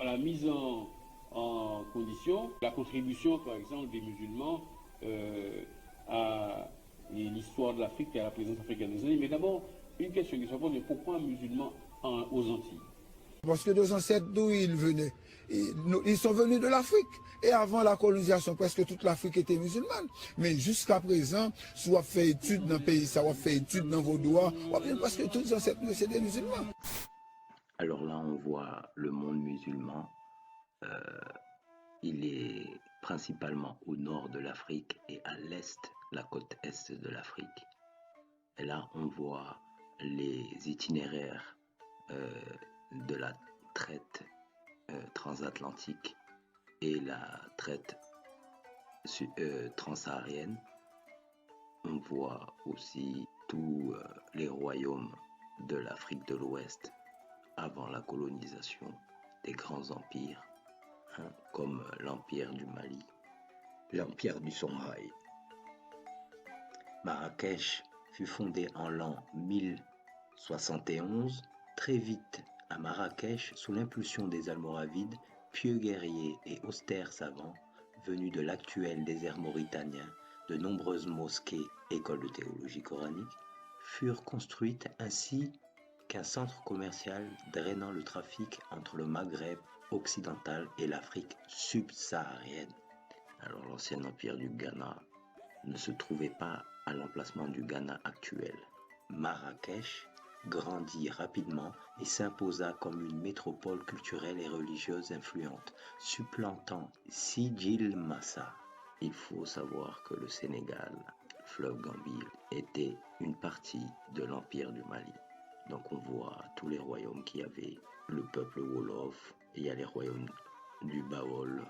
à la mise en condition, la contribution, par exemple, des musulmans à l'histoire de l'Afrique et à la présence africaine des Antilles. Mais d'abord, une question qui se pose, pourquoi un musulman aux Antilles? Parce que nos ancêtres, d'où ils venaient? Ils sont venus de l'Afrique. Et avant la colonisation, presque toute l'Afrique était musulmane. Mais jusqu'à présent, soit fait études dans le pays, soit fait études dans vos doigts, parce que tous les ancêtres, c'est des musulmans. Alors là, on voit le monde musulman. Il est principalement au nord de l'Afrique et à l'est, la côte est de l'Afrique. Et là, on voit les itinéraires de la traite transatlantique et la traite transsaharienne. On voit aussi tous les royaumes de l'Afrique de l'Ouest avant la colonisation, des grands empires, comme l'empire du Mali, l'empire du Songhai. Marrakech fut fondée en l'an 1071. Très vite, à Marrakech, sous l'impulsion des Almoravides, pieux guerriers et austères savants, venus de l'actuel désert mauritanien, de nombreuses mosquées, écoles de théologie coranique, furent construites ainsi qu'un centre commercial drainant le trafic entre le Maghreb occidental et l'Afrique subsaharienne. Alors l'ancien empire du Ghana ne se trouvait pas à l'emplacement du Ghana actuel. Marrakech grandit rapidement et s'imposa comme une métropole culturelle et religieuse influente, supplantant Sijil Massa. Il faut savoir que le Sénégal, fleuve Gambie, était une partie de l'empire du Mali. Donc on voit tous les royaumes qui avaient le peuple Wolof, et il y a les royaumes du Baol,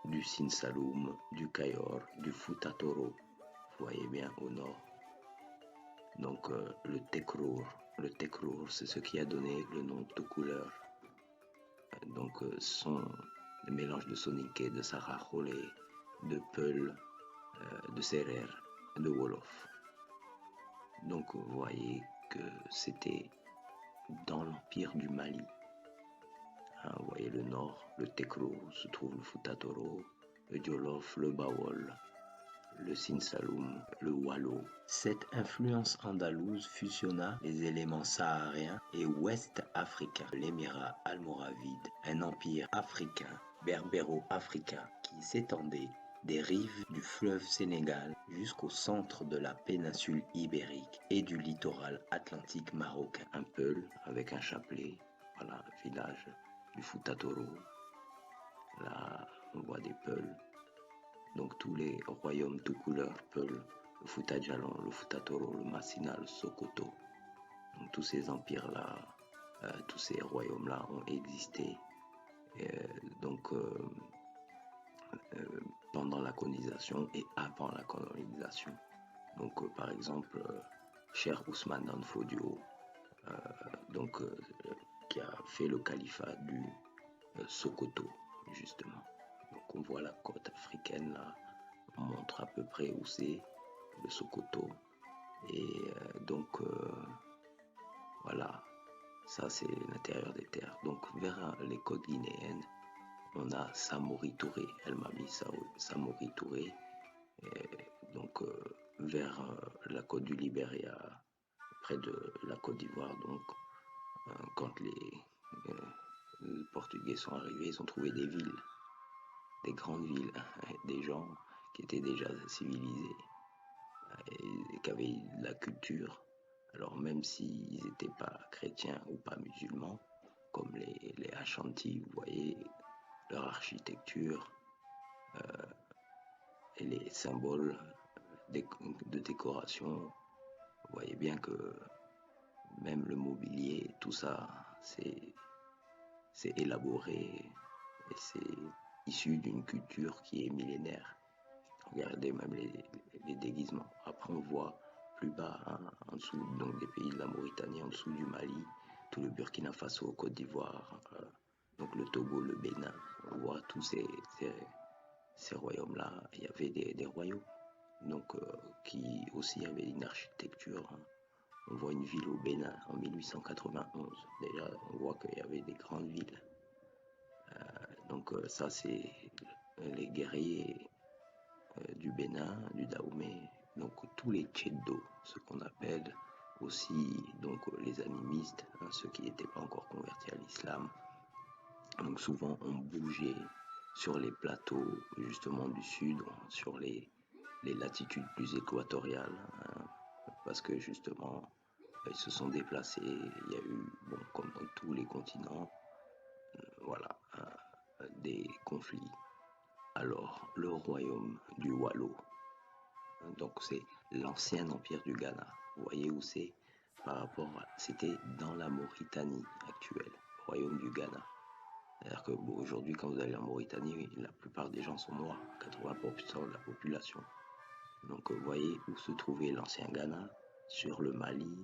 du Sine Saloum, du Kayor, du Fouta Toro. Vous voyez bien au nord. Donc le Tekrour, c'est ce qui a donné le nom de couleur. Donc ce sont des mélanges de Soninké, de Saraholé, de Peul, de Serer, de Wolof. Donc vous voyez que c'était dans l'empire du Mali. Vous voyez le nord, le Tekrour, se trouve le Fouta Toro, le Jolof, le Bawol, le Sine Saloum, le Wallo. Cette influence andalouse fusionna les éléments sahariens et ouest-africains. L'émirat almoravide, un empire africain, berbéro-africain, qui s'étendait des rives du fleuve Sénégal jusqu'au centre de la péninsule ibérique et du littoral atlantique marocain. Un Peul avec un chapelet, voilà, village du Fouta Toro. Là, on voit des Peuls. Donc tous les royaumes de couleur, Peul, le Fouta Djallon, le Fouta Toro, le Massina, le Sokoto. Donc tous ces empires-là, tous ces royaumes-là ont existé. Pendant la colonisation et avant la colonisation. Donc par exemple, Cheikh Ousmane Dan Fodio, qui a fait le califat du Sokoto, justement. Donc on voit la côte africaine là, on montre à peu près où c'est le Sokoto. Et voilà, ça c'est l'intérieur des terres. Donc vers les côtes guinéennes, on a Samori Touré, El Mami Samori Touré. Donc vers la côte du Libéria, près de la Côte d'Ivoire. Donc quand les Portugais sont arrivés, ils ont trouvé des villes, des grandes villes, des gens qui étaient déjà civilisés et qui avaient de la culture. Alors même s'ils n'étaient pas chrétiens ou pas musulmans, comme les Ashanti, vous voyez, leur architecture et les symboles de décoration, vous voyez bien que même le mobilier, tout ça, c'est élaboré et c'est issu d'une culture qui est millénaire. Regardez même les déguisements. Après, on voit plus bas, en dessous donc des pays de la Mauritanie, en dessous du Mali, tout le Burkina Faso, Côte d'Ivoire, donc le Togo, le Bénin. On voit tous ces royaumes-là. Il y avait des royaumes donc, qui aussi avaient une architecture. On voit une ville au Bénin en 1891. Déjà, on voit qu'il y avait des grandes villes. Donc ça c'est les guerriers du Bénin, du Dahomey, donc tous les Tchédos, ce qu'on appelle aussi donc les animistes, hein, ceux qui n'étaient pas encore convertis à l'islam. Donc souvent on bougeait sur les plateaux justement du sud, sur les latitudes plus équatoriales, hein, parce que justement ils se sont déplacés. Il y a eu, bon, comme dans tous les continents, voilà, des conflits. Alors le royaume du Wallo, donc c'est l'ancien empire du Ghana. Vous voyez où c'est par rapport à... C'était dans la Mauritanie actuelle, royaume du Ghana. C'est-à-dire que bon, aujourd'hui, quand vous allez en Mauritanie, la plupart des gens sont noirs, 80% de la population. Donc vous voyez où se trouvait l'ancien Ghana, sur le Mali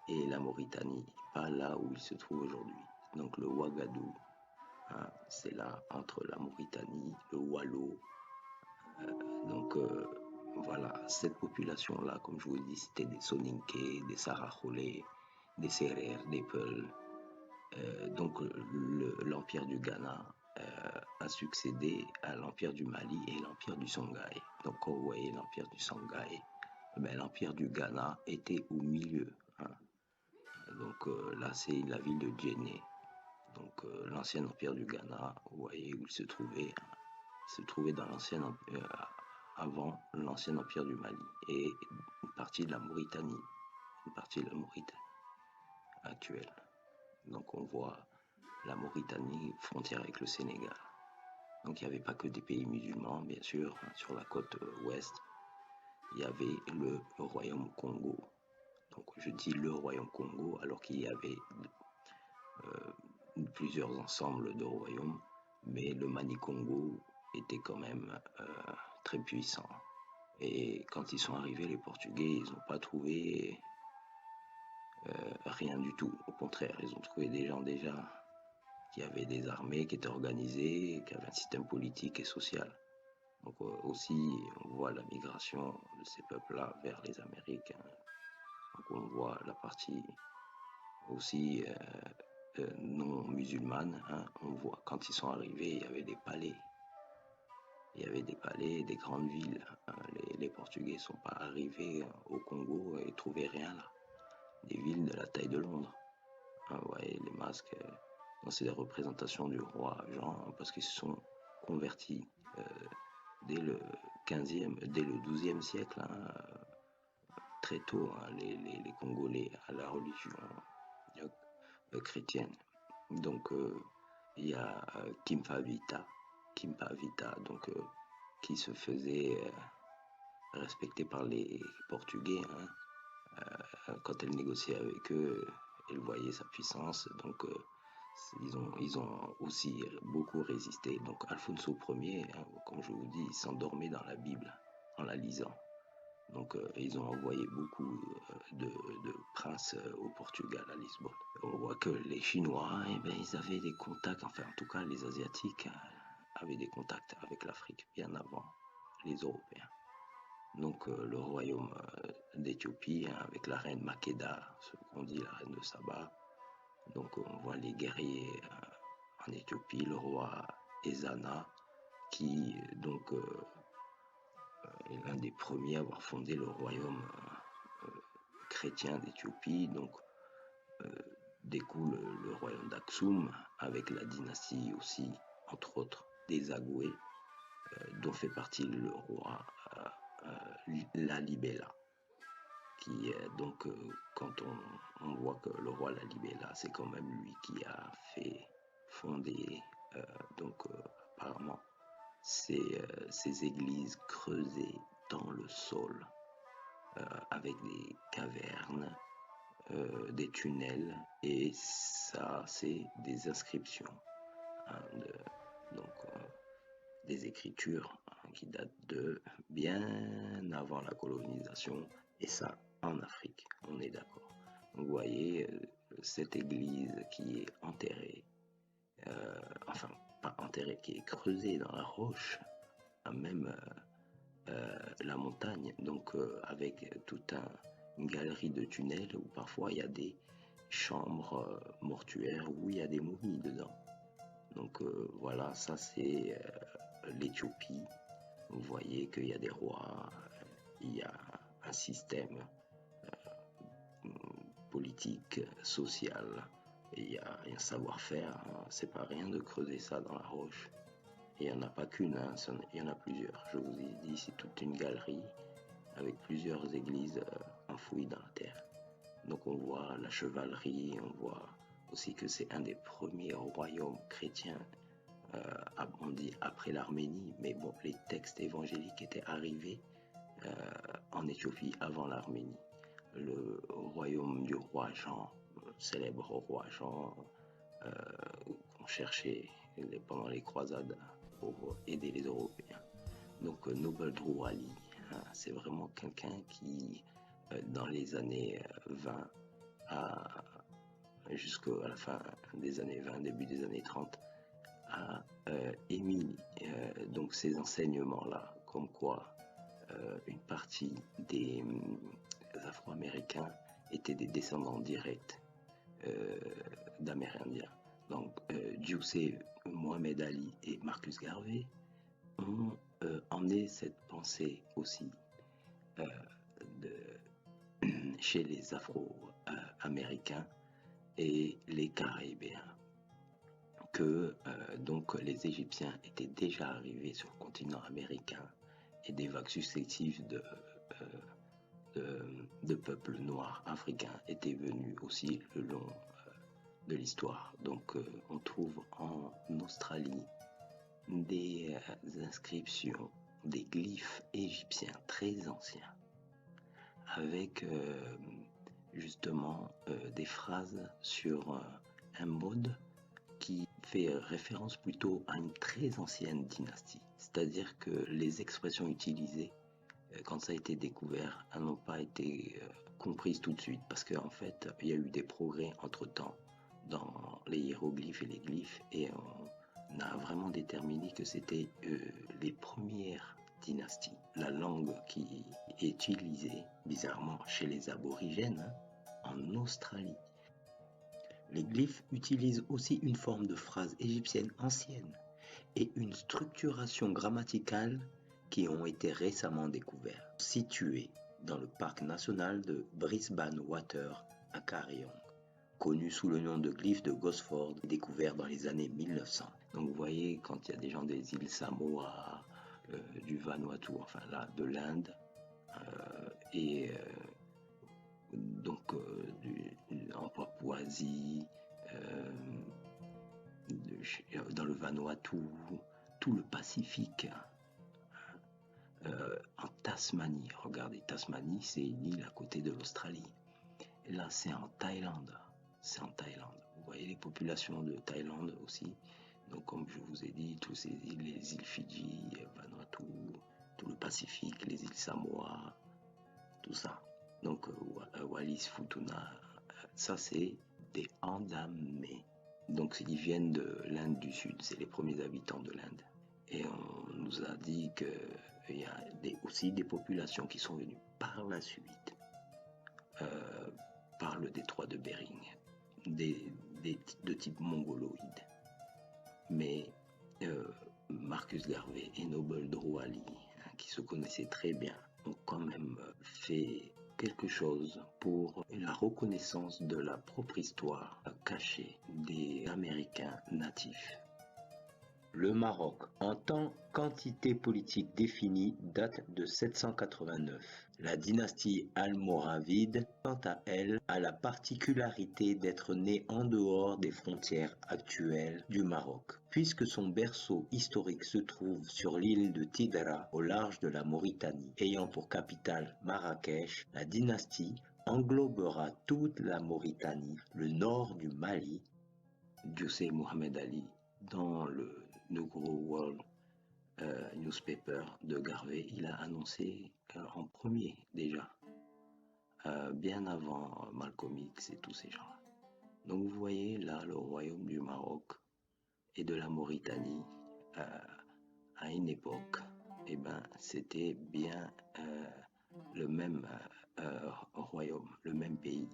et la Mauritanie, pas là où il se trouve aujourd'hui. Donc le Ouagadougou, hein, c'est là entre la Mauritanie, le Wallo. Donc voilà, cette population-là, comme je vous dis, c'était des Soninké, des Saraholais, des Serer, des Peuls. Donc l'empire du Ghana a succédé à l'empire du Mali et l'empire du Songhai. Donc quand vous voyez l'empire du Songhai, ben, l'empire du Ghana était au milieu, hein. Donc là c'est la ville de Djenné. Donc l'ancien empire du Ghana, vous voyez où il se trouvait, hein. Il se trouvait dans l'ancien avant l'ancien empire du Mali et une partie de la Mauritanie, actuelle. Donc on voit la Mauritanie frontière avec le Sénégal. Donc il n'y avait pas que des pays musulmans, bien sûr, hein, sur la côte ouest. Il y avait le royaume Congo. Donc je dis le royaume Congo alors qu'il y avait plusieurs ensembles de royaumes, mais le Mani-Congo était quand même très puissant. Et quand ils sont arrivés, les Portugais, ils n'ont pas trouvé rien du tout. Au contraire, ils ont trouvé des gens déjà qui avaient des armées, qui étaient organisées, qui avaient un système politique et social. Donc aussi, on voit la migration de ces peuples-là vers les Amériques, hein. Donc on voit la partie aussi non musulmane, hein. On voit quand ils sont arrivés, il y avait des palais. Il y avait des palais, des grandes villes, hein. Les Portugais ne sont pas arrivés au Congo et trouvaient rien là. Des villes de la taille de Londres. Hein, vous voyez, les masques, c'est des représentations du roi Jean, hein, parce qu'ils se sont convertis dès le 15e, dès le 12e siècle, hein, très tôt, hein, les Congolais à la religion chrétienne. Donc il y a Kimpa Vita, donc qui se faisait respecter par les Portugais, hein, quand elle négociait avec eux, elle voyait sa puissance, donc ils ont aussi beaucoup résisté. Donc Alfonso Ier, hein, comme je vous dis, il s'endormait dans la Bible en la lisant. Donc ils ont envoyé beaucoup de princes au Portugal, à Lisbonne. On voit que les Chinois, eh ben, ils avaient des contacts, enfin en tout cas les Asiatiques avaient des contacts avec l'Afrique bien avant les Européens. Donc le royaume d'Éthiopie, hein, avec la reine Makeda, ce qu'on dit la reine de Saba. Donc on voit les guerriers en Éthiopie, le roi Ezana, qui donc est l'un des premiers à avoir fondé le royaume chrétien d'Éthiopie. Donc découle le royaume d'Aksum avec la dynastie aussi, entre autres, des Agoué, dont fait partie le roi Lalibela, qui donc quand on voit que le roi Lalibela, c'est quand même lui qui a fait fonder donc apparemment ces églises creusées dans le sol avec des cavernes, des tunnels, et ça c'est des inscriptions, hein, donc des écritures, hein, qui datent de bien avant la colonisation, et ça en Afrique, on est d'accord. Donc, vous voyez cette église qui est enterrée, enfin pas enterrée, qui est creusée dans la roche, même la montagne, donc avec toute une galerie de tunnels où parfois il y a des chambres mortuaires où il y a des momies dedans. Donc voilà, ça c'est l'Éthiopie. Vous voyez qu'il y a des rois, il y a un système politique, social, et il y a un savoir-faire. C'est pas rien de creuser ça dans la roche. Et il n'y en a pas qu'une, hein, il y en a plusieurs. Je vous ai dit, c'est toute une galerie avec plusieurs églises enfouies dans la terre. Donc on voit la chevalerie, on voit aussi que c'est un des premiers royaumes chrétiens, on dit après l'Arménie, mais bon, les textes évangéliques étaient arrivés en Éthiopie avant l'Arménie. Le royaume du roi Jean, célèbre roi Jean, qu'on cherchait pendant les croisades pour aider les Européens. Donc Noble Drew Ali, hein, c'est vraiment quelqu'un qui, dans les années 20 jusqu'à la fin des années 20, début des années 30, a émis donc ces enseignements-là, comme quoi une partie des Afro-Américains étaient des descendants directs d'Amérindiens. Donc Giuseppe, Mohamed Ali et Marcus Garvey ont emmené cette pensée aussi chez les Afro-Américains et les Caribéens, que donc les Égyptiens étaient déjà arrivés sur le continent américain et des vagues successives de peuples noirs africains étaient venus aussi le long de l'histoire. Donc on trouve en Australie des inscriptions, des glyphes égyptiens très anciens avec justement des phrases sur un mode qui fait référence plutôt à une très ancienne dynastie. C'est-à-dire que les expressions utilisées quand ça a été découvert, elles n'ont pas été comprises tout de suite parce qu'en fait, il y a eu des progrès entre-temps dans les hiéroglyphes et les glyphes et on a vraiment déterminé que c'était les premières dynasties. La langue qui est utilisée, bizarrement, chez les aborigènes, en Australie. Les glyphes utilisent aussi une forme de phrase égyptienne ancienne et une structuration grammaticale qui ont été récemment découverts, situés dans le parc national de Brisbane Water à Carillon, connu sous le nom de glyphe de Gosford, découvert dans les années 1900. Donc vous voyez, quand il y a des gens des îles Samoa, du Vanuatu, enfin là, de l'Inde, et donc en Papouasie, dans le Vanuatu, tout le Pacifique, en Tasmanie. Regardez, Tasmanie, c'est une île à côté de l'Australie. Et là, c'est en Thaïlande. C'est en Thaïlande. Vous voyez les populations de Thaïlande aussi. Donc, comme je vous ai dit, toutes ces îles, les îles Fidji, Vanuatu, tout le Pacifique, les îles Samoa, tout ça. Donc, Wallis, Futuna, ça, c'est des Andamais. Donc, ils viennent de l'Inde du Sud. C'est les premiers habitants de l'Inde. Et on nous a dit qu'il y a aussi des populations qui sont venues par la suite, par le détroit de Bering, de type mongoloïde. Mais Marcus Garvey et Noble Drew Ali, hein, qui se connaissaient très bien, ont quand même fait quelque chose pour la reconnaissance de la propre histoire cachée des Américains natifs. Le Maroc, en tant qu'entité politique définie, date de 789. La dynastie almoravide, quant à elle, a la particularité d'être née en dehors des frontières actuelles du Maroc, puisque son berceau historique se trouve sur l'île de Tidra, au large de la Mauritanie. Ayant pour capitale Marrakech, la dynastie englobera toute la Mauritanie, le nord du Mali. Giuseppe Mohamed Ali, dans le Negro World Newspaper de Garvey, il a annoncé en premier déjà, bien avant Malcolm X et tous ces gens-là. Donc vous voyez là le royaume du Maroc et de la Mauritanie à une époque, eh ben, c'était bien le même royaume, le même pays.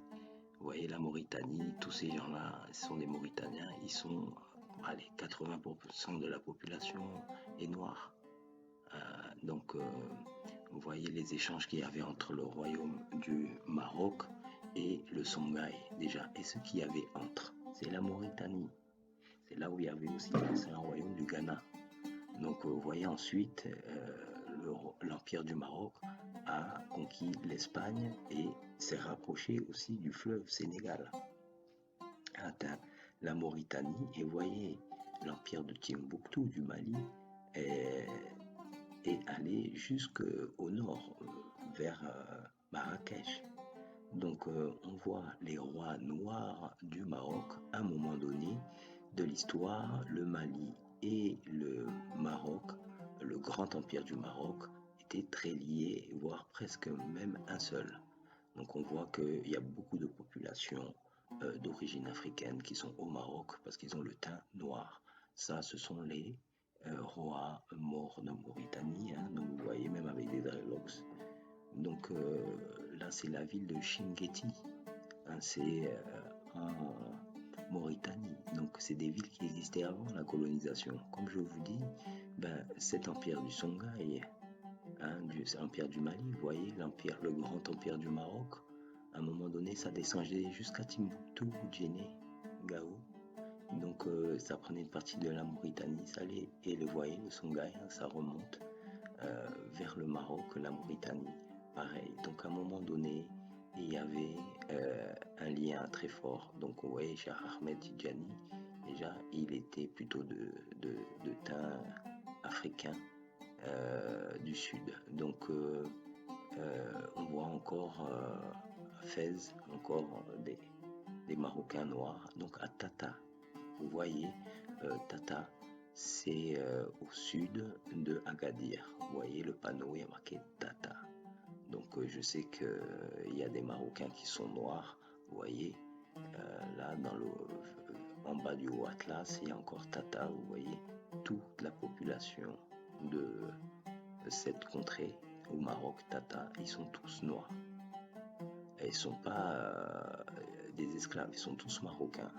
Vous voyez la Mauritanie, tous ces gens-là sont des Mauritaniens, ils sont allez, 80% de la population est noire. Donc, vous voyez les échanges qu'il y avait entre le royaume du Maroc et le Songhai déjà. Et ce qu'il y avait entre, c'est la Mauritanie. C'est là où il y avait aussi l'ancien royaume du Ghana. Donc, vous voyez ensuite, l'Empire du Maroc a conquis l'Espagne et s'est rapproché aussi du fleuve Sénégal, a atteint la Mauritanie. Et vous voyez, l'Empire de Timbuktu du Mali est allé jusqu'au nord, vers Marrakech. Donc on voit les rois noirs du Maroc à un moment donné de l'histoire. Le Mali et le Maroc, le grand empire du Maroc, étaient très liés, voire presque même un seul. Donc on voit qu'il y a beaucoup de populations d'origine africaine qui sont au Maroc parce qu'ils ont le teint noir. Ça, ce sont les rois morts de Mauritanie, hein. Donc vous voyez, même avec des dreadlocks. Donc là, c'est la ville de Chinguetti, hein, c'est en Mauritanie. Donc c'est des villes qui existaient avant la colonisation. Comme je vous dis, cet empire du Songhai, hein, l'empire du Mali, vous voyez, le grand empire du Maroc, à un moment donné, ça descendait jusqu'à Timbuktu, Djenné, Gao. Donc ça prenait une partie de la Mauritanie, ça allait, et vous voyez, le Songhai, hein, ça remonte vers le Maroc, la Mauritanie, pareil. Donc à un moment donné, il y avait un lien très fort. Donc vous voyez, Cheikh Ahmed Tidjani, déjà, il était plutôt de teint africain du sud. Donc on voit encore à Fès, encore des Marocains noirs. Donc à Tata, vous voyez, Tata, c'est au sud de Agadir. Vous voyez le panneau, il y a marqué Tata. Donc je sais qu'il y a des Marocains qui sont noirs. Vous voyez, là en bas du Haut Atlas, il y a encore Tata. Vous voyez, toute la population de cette contrée au Maroc, Tata, ils sont tous noirs. Et ils ne sont pas des esclaves, ils sont tous marocains.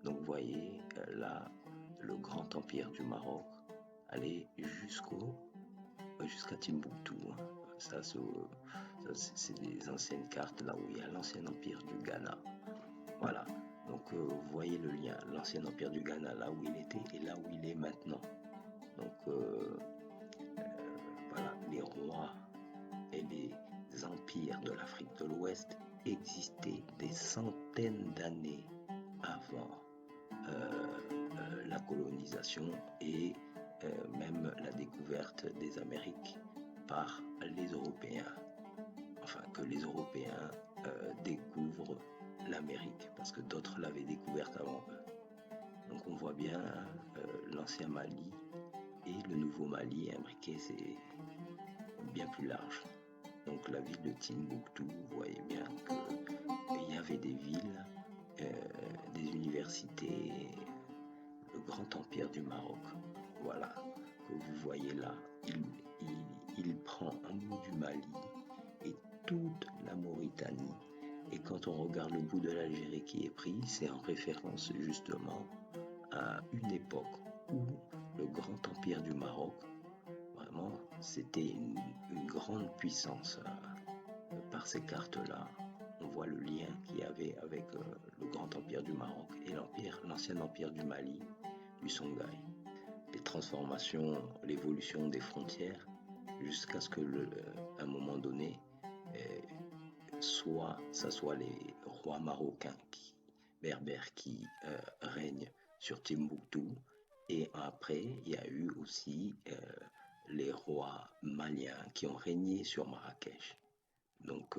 Donc vous voyez, là, le grand empire du Maroc allait jusqu'à Timbuktu. Hein. Ça, c'est des anciennes cartes, là où il y a l'ancien empire du Ghana. Voilà. Donc vous voyez le lien, l'ancien empire du Ghana, là où il était et là où il est maintenant. Donc voilà, les rois et les empires de l'Afrique de l'Ouest existaient des centaines d'années avant la colonisation et même la découverte des Amériques par les Européens. Enfin, que les Européens découvrent l'Amérique, parce que d'autres l'avaient découverte avant eux. Donc on voit bien l'ancien Mali et le nouveau Mali imbriqué, c'est bien plus large. Donc la ville de Timbuktu, vous voyez bien qu'il y avait des villes, des universités, le grand empire du Maroc, voilà, que vous voyez là, il prend un bout du Mali et toute la Mauritanie. Et quand on regarde le bout de l'Algérie qui est pris, c'est en référence justement à une époque où le grand empire du Maroc, vraiment, c'était une grande puissance. Par ces cartes-là, on voit le lien qu'il y avait avec le grand empire du Maroc et l'ancien empire du Mali, du Songhai. Les transformations, l'évolution des frontières, jusqu'à ce que, à un moment donné, ça soit les rois marocains berbères qui règnent sur Timbuktu, et après il y a eu aussi les rois maliens qui ont régné sur Marrakech. Donc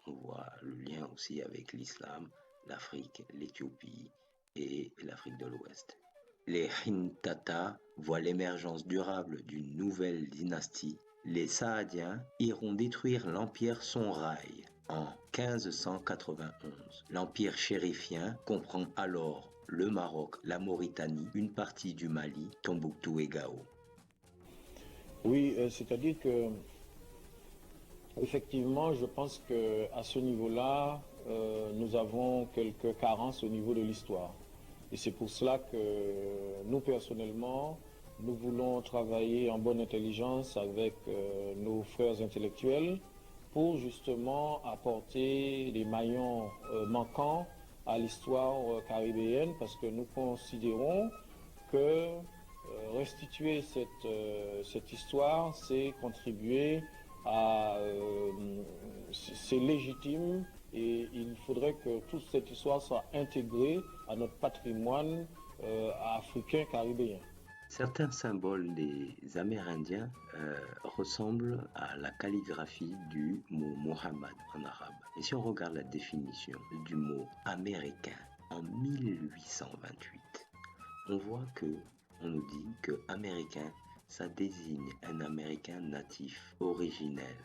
on voit le lien aussi avec l'islam, l'Afrique, l'Éthiopie et l'Afrique de l'Ouest. Les Hintata voient l'émergence durable d'une nouvelle dynastie. Les Saadiens iront détruire l'empire Songhai en 1591. L'empire chérifien comprend alors le Maroc, la Mauritanie, une partie du Mali, Tombouctou et Gao. Oui, c'est-à-dire que effectivement, je pense qu'à ce niveau-là, nous avons quelques carences au niveau de l'histoire. Et c'est pour cela que nous, personnellement, nous voulons travailler en bonne intelligence avec nos frères intellectuels pour justement apporter les maillons manquants à l'histoire caribéenne, parce que nous considérons que restituer cette histoire, c'est contribuer à... c'est légitime, et il faudrait que toute cette histoire soit intégrée à notre patrimoine africain caribéen. Certains symboles des Amérindiens ressemblent à la calligraphie du mot Mohammed en arabe. Et si on regarde la définition du mot américain en 1828, on voit que on nous dit que américain, ça désigne un Américain natif, originel.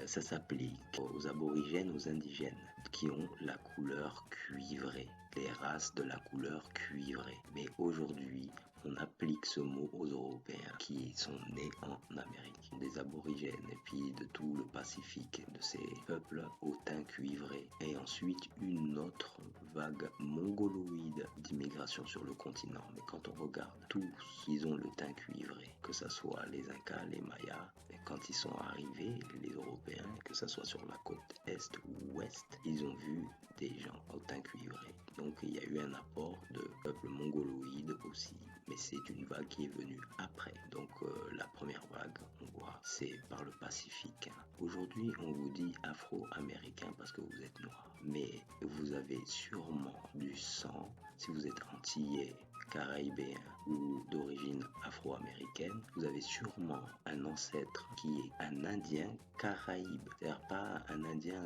Ça s'applique aux aborigènes, aux indigènes, qui ont la couleur cuivrée, les races de la couleur cuivrée. Mais aujourd'hui, on applique ce mot aux Européens qui sont nés en Amérique, des aborigènes et puis de tout le Pacifique, de ces peuples au teint cuivré. Et ensuite, une autre vague mongoloïde d'immigration sur le continent. Mais quand on regarde, tous, ils ont le teint cuivré, que ce soit les Incas, les Mayas. Et quand ils sont arrivés, les Européens, que ce soit sur la côte est ou ouest, ils ont vu des gens au teint cuivré. Donc il y a eu un apport de peuples mongoloïdes aussi. Mais c'est une vague qui est venue après. Donc la première vague, on voit, c'est par le Pacifique. Aujourd'hui, on vous dit afro-américain parce que vous êtes noir. Mais vous avez sûrement du sang, si vous êtes antillais, caribéen ou d'origine afro-américaine, vous avez sûrement un ancêtre qui est un Indien caraïbe. C'est-à-dire pas un Indien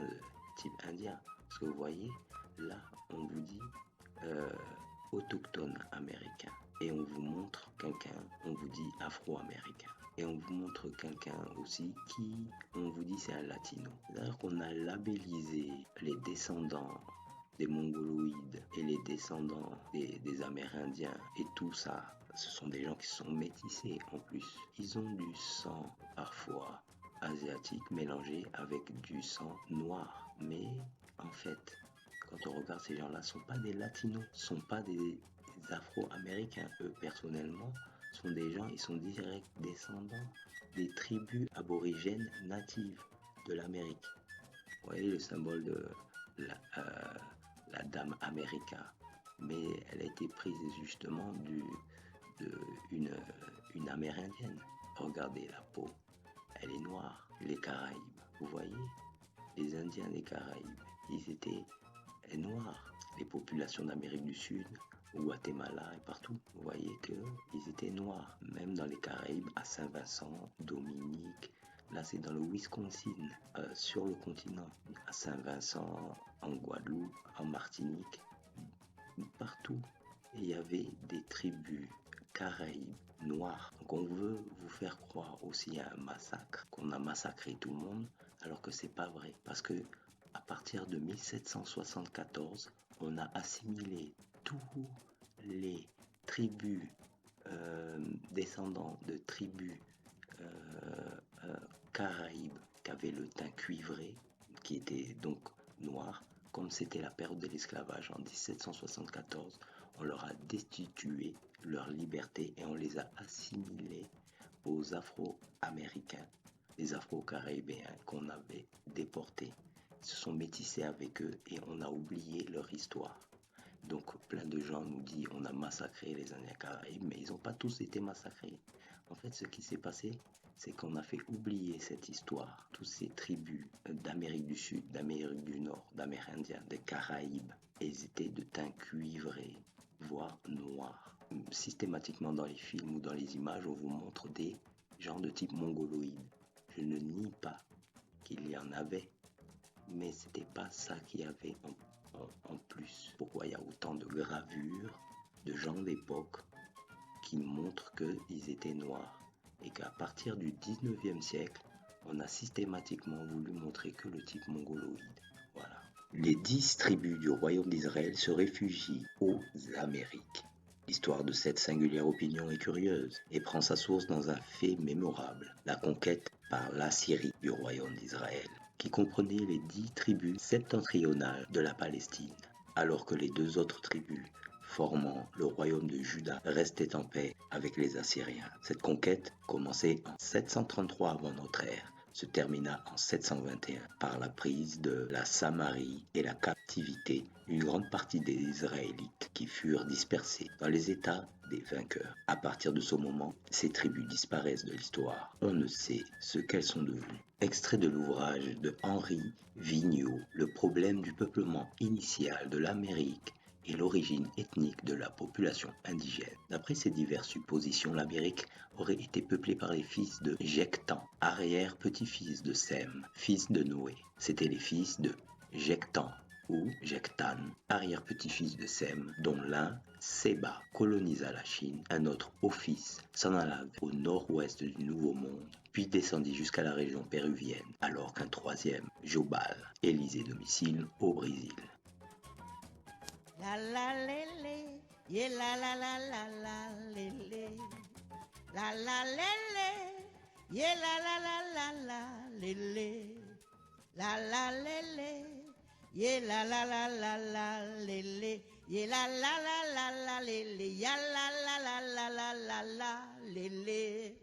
type indien. Parce que vous voyez, là, on vous dit autochtone américain. Et on vous montre quelqu'un, on vous dit afro-américain. Et on vous montre quelqu'un aussi qui, on vous dit c'est un latino. C'est-à-dire qu'on a labellisé les descendants des mongoloïdes et les descendants des Amérindiens et tout ça. Ce sont des gens qui sont métissés en plus. Ils ont du sang parfois asiatique mélangé avec du sang noir. Mais en fait, quand on regarde ces gens-là, ne sont pas des latinos, ne sont pas des afro-américains. Eux, personnellement, sont des gens, ils sont directs descendants des tribus aborigènes natives de l'Amérique. Vous voyez le symbole de la dame America, mais elle a été prise justement une amérindienne. Regardez la peau, elle est noire. Les Caraïbes, vous voyez, les Indiens des Caraïbes, ils étaient noirs. Les populations d'Amérique du Sud, au Guatemala et partout, vous voyez qu'ils étaient noirs. Même dans les Caraïbes, à Saint-Vincent, Dominique, là c'est dans le Wisconsin, sur le continent, à Saint-Vincent, en Guadeloupe, en Martinique, partout. Et il y avait des tribus Caraïbes noirs. Donc on veut vous faire croire aussi à un massacre, qu'on a massacré tout le monde, alors que c'est pas vrai. Parce que à partir de 1774, on a assimilé tous les tribus descendants de tribus Caraïbes qui avaient le teint cuivré, qui étaient donc noirs. Comme c'était la période de l'esclavage en 1774, on leur a destitué leur liberté et on les a assimilés aux Afro-Américains, les Afro-Caribéens qu'on avait déportés. Ils se sont métissés avec eux et on a oublié leur histoire. Donc plein de gens nous disent on a massacré les Indiens Caraïbes, mais ils n'ont pas tous été massacrés. En fait, ce qui s'est passé, c'est qu'on a fait oublier cette histoire. Toutes ces tribus d'Amérique du Sud, d'Amérique du Nord, d'Amérindiens, des Caraïbes, elles étaient de teint cuivré, voire noir. Systématiquement dans les films ou dans les images, on vous montre des gens de type mongoloïde. Je ne nie pas qu'il y en avait, mais c'était pas ça qu'il y avait en plus. Pourquoi il y a autant de gravures de gens d'époque qui montrent qu'ils étaient noirs et qu'à partir du 19e siècle, on a systématiquement voulu montrer que le type mongoloïde. Voilà. Les 10 tribus du royaume d'Israël se réfugient aux Amériques. L'histoire de cette singulière opinion est curieuse et prend sa source dans un fait mémorable, la conquête par l'Assyrie du royaume d'Israël, qui comprenait les 10 tribus septentrionales de la Palestine, alors que les 2 autres tribus formant le royaume de Juda, restait en paix avec les Assyriens. Cette conquête, commencée en 733 avant notre ère, se termina en 721 par la prise de la Samarie et la captivité d'une grande partie des Israélites qui furent dispersés dans les États des vainqueurs. À partir de ce moment, ces tribus disparaissent de l'histoire. On ne sait ce qu'elles sont devenues. Extrait de l'ouvrage de Henri Vigneault, Le problème du peuplement initial de l'Amérique et l'origine ethnique de la population indigène. D'après ces diverses suppositions, l'Amérique aurait été peuplée par les fils de Jectan, arrière-petit-fils de Sem, fils de Noé. C'étaient les fils de Jectan ou Jectan, arrière-petit-fils de Sem, dont l'un, Séba, colonisa la Chine, un autre, Ophis, s'en alla au nord-ouest du Nouveau Monde, puis descendit jusqu'à la région péruvienne, alors qu'un troisième, Jobal, élisait domicile au Brésil. La la lele, yeah la la la la la lele, la la lele, yeah la la la la la lele, la la lele, yeah la la la la la lele, yeah la la la la la lele, ya la la la la la la la lele.